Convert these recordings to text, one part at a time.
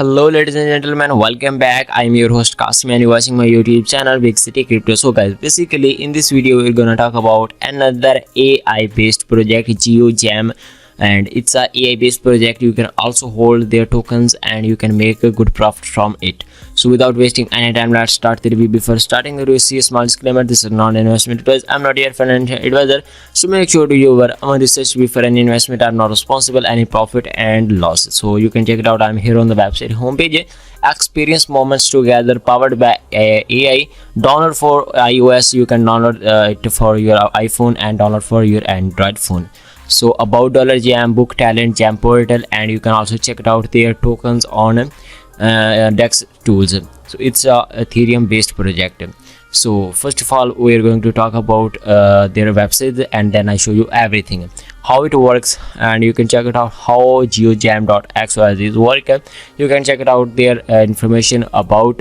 Hello ladies and gentlemen, welcome back. I'm your host Kasim and you're watching my YouTube channel Big City Crypto. So guys, basically in this video we're gonna talk about another AI based project, GeoGem, and it's a AI based project. You can also hold their tokens and you can make a good profit from it. So without wasting any time, let's start the review. Before starting the review, see a small disclaimer: this is not an investment advice. I'm not your financial advisor, so make sure to do your own research before any investment. I'm not responsible any profit and loss. So you can check it out. I'm here on the website homepage. Experience moments together, powered by AI. Download for iOS. You can download it for your iPhone and download for your Android phone. So about $Jam, book talent, Jam portal, and you can also check it out their tokens on DEX tools. So it's a Ethereum based project. So first of all, we're going to talk about their website, and then I show you everything, how it works, and you can check it out how geojam.xyz is working. You can check it out their information about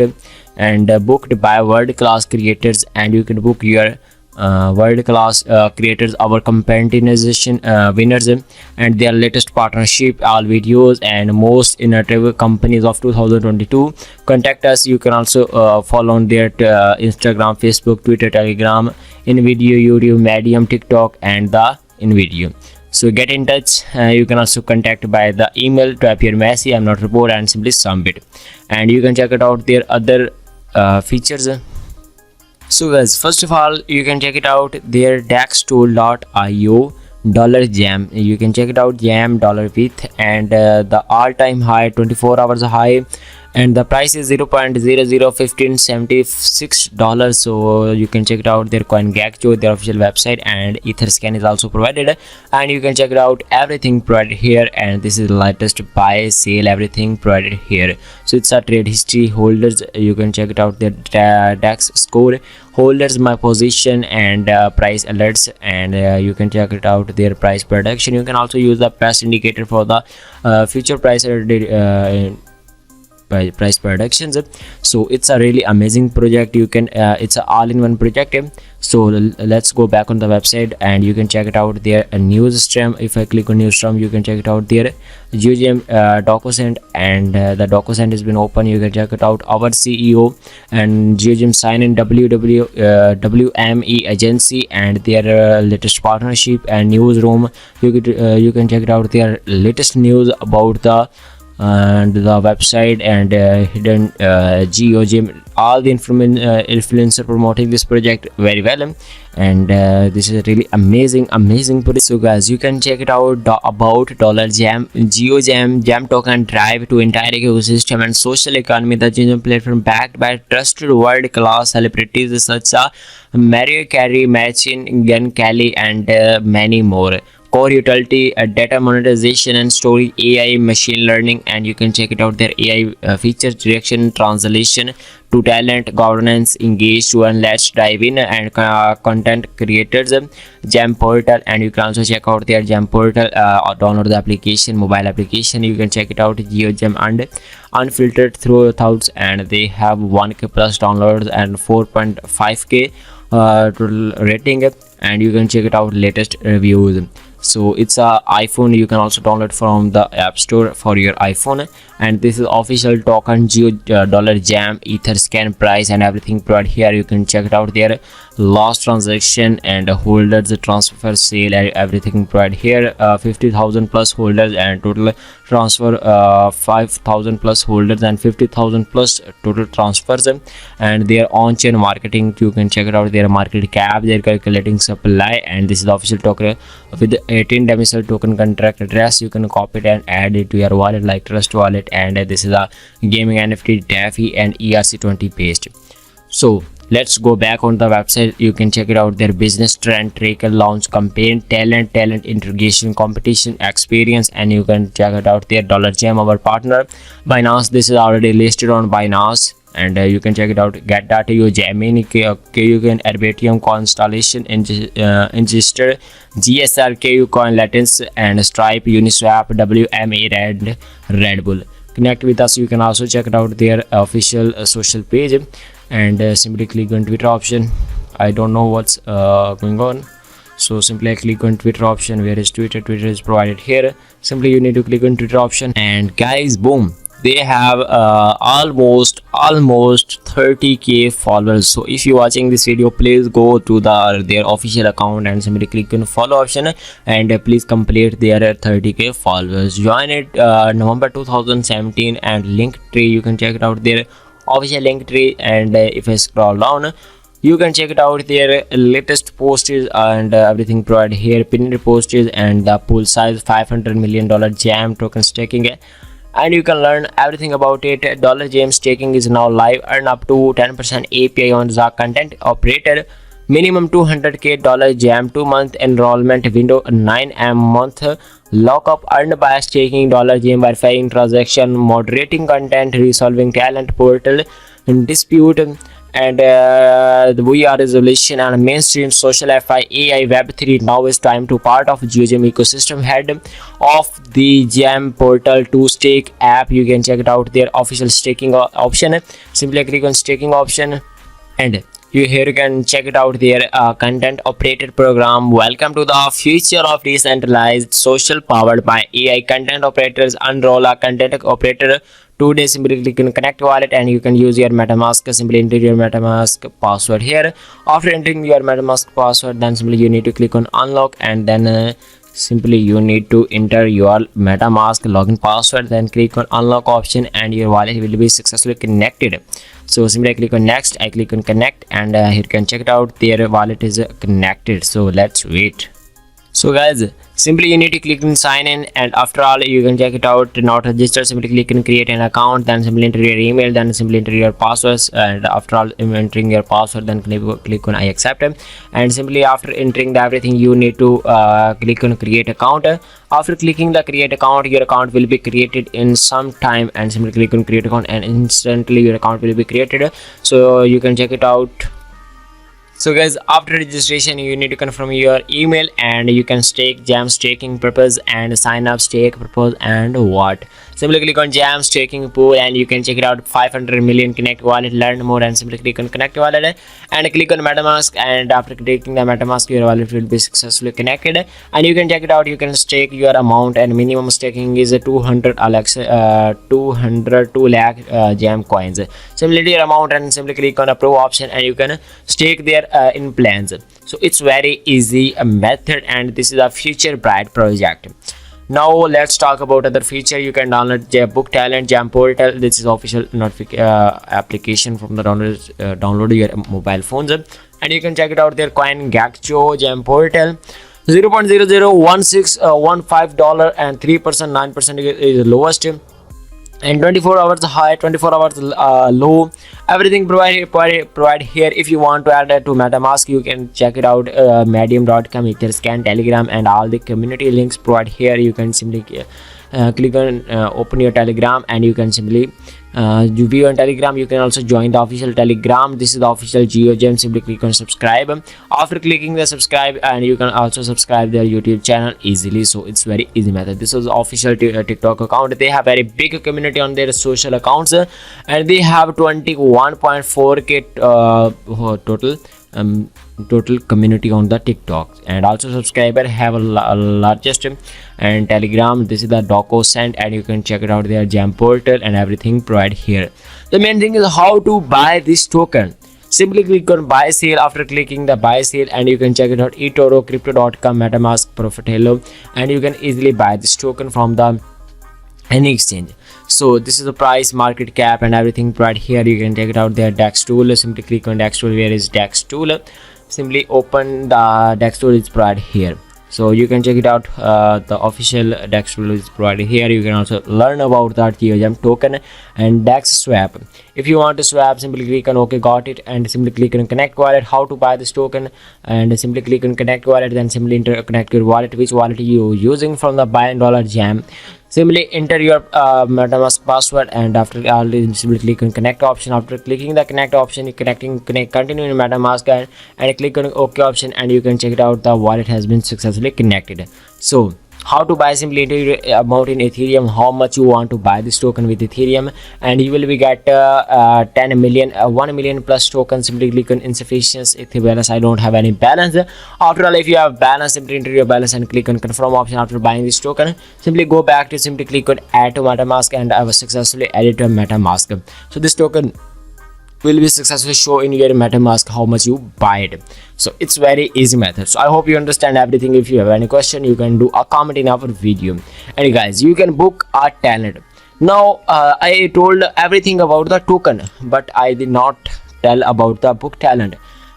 and booked by world class creators, and you can book your world class creators, our competition winners, and their latest partnership, all videos and most innovative companies of 2022. Contact us. You can also follow on their Instagram, Facebook, Twitter, Telegram, InVideo, YouTube, Medium, TikTok, and the InVideo. So get in touch. You can also contact by the email to appear messy, I'm not report, and simply submit. And you can check it out their other features. So guys, first of all, you can check it out their dextool.io $Jam. You can check it out Jam dollar with, and the all-time high 24 hours high, and the price is $0.001576. So you can check it out their CoinGecko, their official website, and Etherscan is also provided, and you can check it out everything provided here. And this is the latest buy, sale, everything provided here. So it's a trade history, holders. You can check it out their DEX score, holders, my position, and price alerts, and you can check it out their price prediction. You can also use the price indicator for the future price price predictions. So it's a really amazing project. You can it's a all-in-one project. So let's go back on the website, and you can check it out their news stream. If I click on news stream, you can check it out their GeoGem DocuSign, and the DocuSign has been open. You can check it out our CEO and GeoGem sign in WME agency, and their latest partnership and newsroom. You can check it out their latest news about the website and hidden GeoGem, all the influencer promoting this project very well, and this is a really amazing project. So guys, you can check it out about $Jam, GeoGem, Jam token drive to entire ecosystem and social economy. The GeoGem platform backed by trusted world class celebrities such as Mariah Carey, Machine Gun Kelly, and many more. Core utility, data monetization and storage, AI, machine learning, and you can check it out their AI features, direction, translation to talent, governance, engage to, and let's dive in. And content creators, Jam portal, and you can also check out their Jam portal or download the application, mobile application. You can check it out GeoGem and unfiltered through thoughts, and they have 1K plus downloads and 4.5K total rating, and you can check it out latest reviews. So it's a iPhone. You can also download from the App Store for your iPhone, and this is official token $Jam, Etherscan price, and everything provided here. You can check it out their lost transaction and holders, transfer, sale, and everything provided here. 50,000 plus holders and total transfer 5,000 plus holders and 50,000 plus total transfers, and their on-chain marketing. You can check it out their market cap, their calculating supply, and this is the official token with 18 domicile token contract address. You can copy it and add it to your wallet like Trust Wallet, and this is a gaming NFT, DeFi, and ERC20 based. So let's go back on the website. You can check it out their business trend tracker, launch campaign, talent integration, competition experience, and you can check it out their $Jam, our partner Binance. This is already listed on Binance, and you can check it out. Get data, you Gemini, KU Arbitrum Constellation, Register, GSR, KU Coin, Lattice, and Stripe, Uniswap, WMA, Red Bull. Connect with us. You can also check it out their official social page, and simply click on Twitter option. I don't know what's going on, so simply click on Twitter option. Where is Twitter? Twitter is provided here. Simply you need to click on Twitter option, and guys, boom, they have almost 30k followers. So if you're watching this video, please go to their official account and simply click on follow option, and please complete their 30k followers. Join it November 2017, and Linktree, you can check it out, their official Linktree. And if I scroll down, you can check it out, their latest posts and everything provided here, pinned posts and the pool size, $500 million jam token staking, and you can learn everything about it. Dollar Jam staking is now live. Earn up to 10% API on the content operator. Minimum 200k Dollar Jam 2-month enrollment window, 9 month lockup. Earned by staking Dollar Jam, verifying transaction, moderating content, resolving talent portal dispute, and VR resolution and mainstream social FI AI Web3. Now is time to part of GeoGem ecosystem. Head of the Jam portal to stake app. You can check it out, their official staking option. Simply click on staking option, and you can check it out, their content operator program. Welcome to the future of decentralized social powered by AI content operators. Unroll a content operator today. Simply click on connect wallet, and you can use your MetaMask. Simply enter your MetaMask password here. After entering your MetaMask password, then simply you need to click on unlock, and then simply you need to enter your MetaMask login password. Then click on unlock option, and your wallet will be successfully connected. So simply I click on next, I click on connect, and here you can check it out, their wallet is connected. So let's wait. So guys, simply you need to click on sign in, and after all you can check it out, not registered. Simply click on create an account, then simply enter your email, then simply enter your passwords, and after all entering your password, then click on I accept, and simply after entering everything you need to click on create account. After clicking the create account, your account will be created in some time, and simply click on create account, and instantly your account will be created. So you can check it out. So guys, after registration you need to confirm your email, and you can stake Jam staking purpose and sign up stake purpose and what. Simply click on Jam staking pool, and you can check it out, 500 million connect wallet. Learn more, and simply click on connect wallet, and click on MetaMask, and after clicking the MetaMask, your wallet will be successfully connected, and you can check it out. You can stake your amount, and minimum staking is 200 2 lakh Jam coins. Simply your amount, and simply click on approve option, and you can stake there in plans. So it's very easy method, and this is a future bright project. Now let's talk about other feature. You can download Book Talent Jam portal. This is official application from the download your mobile phones, and you can check it out, their coin Gaccho Jam portal. 0.001615 dollar, and 3%, 9% is the lowest, and 24 hours high, 24 hours low. Everything provide here. If you want to add it to MetaMask, you can check it out, medium.com, Etherscan, Telegram, and all the community links provide here. You can simply click on open your Telegram, and you can simply view on Telegram. You can also join the official Telegram. This is the official GeoGem. Simply click on subscribe. After clicking the subscribe, and you can also subscribe their YouTube channel easily. So it's very easy method. This is official TikTok account. They have very big community on their social accounts, and they have 21.4k total community on the TikTok, and also subscriber have a largest. And Telegram, this is the DocoSend, and you can check it out, their Jam portal and everything provide here. The main thing is how to buy this token. Simply click on buy sale. After clicking the buy sale, and you can check it out, eToro, Crypto.com, MetaMask, Profitelo, and you can easily buy this token from the any exchange. So this is the price, market cap, and everything right here. You can check it out, their DEX tool. Simply click on DEX tool. Where is DEX tool? Simply open the DEX tool. It's provided here. So you can check it out, the official DEX tool is provided here. You can also learn about that GeoGem token and DEX swap. If you want to swap, simply click on OK, got it, and simply click on connect wallet. How to buy this token, and simply click on connect wallet, then simply connect your wallet, which wallet you using from the buy Dollar Jam. Simply enter your MetaMask password, and after all, simply click on connect option. After clicking the connect option, you continue in MetaMask, and click on OK option, and you can check it out, the wallet has been successfully connected. So how to buy, simply enter your amount in Ethereum, how much you want to buy this token with Ethereum, and you will be get 10 million 1 million plus tokens. Simply click on insufficient balance. I don't have any balance. After all, if you have balance, simply enter your balance and click on confirm option. After buying this token, simply go back to simply click on add to MetaMask, and I was successfully added to MetaMask. So this token will be successfully show in your MetaMask how much you buy it. So it's very easy method. So I hope you understand everything. If you have any question, you can do a comment in our video. And guys, you can book a talent. Now I told everything about the token, but I did not tell about the book talent.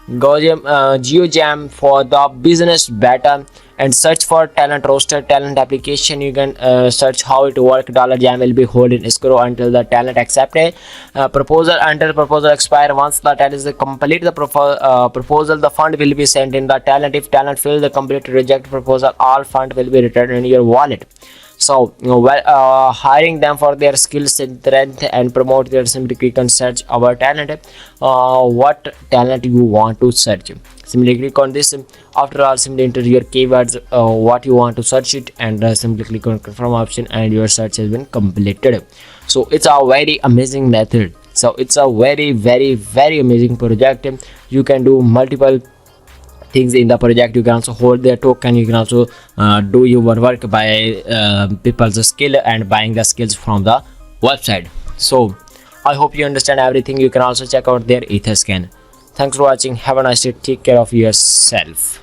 GeoJam for the business beta, and search for talent roster talent application. You can search how it work. $jam will be holding escrow until the talent accept a proposal, until proposal expire. Once the talent is complete the proposal, the fund will be sent in the talent. If talent fails the complete reject proposal, all fund will be returned in your wallet. So hiring them for their skills, strength, and promote their, simply click on search our talent. What talent you want to search, simply click on this. After all, simply enter your keywords, what you want to search it, and simply click on confirm option, and your search has been completed. So it's a very amazing method. So it's a very amazing project. You can do multiple things in the project. You can also hold their token. You can also do your work by people's skill and buying the skills from the website. So I hope you understand everything. You can also check out their Etherscan. Thanks for watching. Have a nice day. Take care of yourself.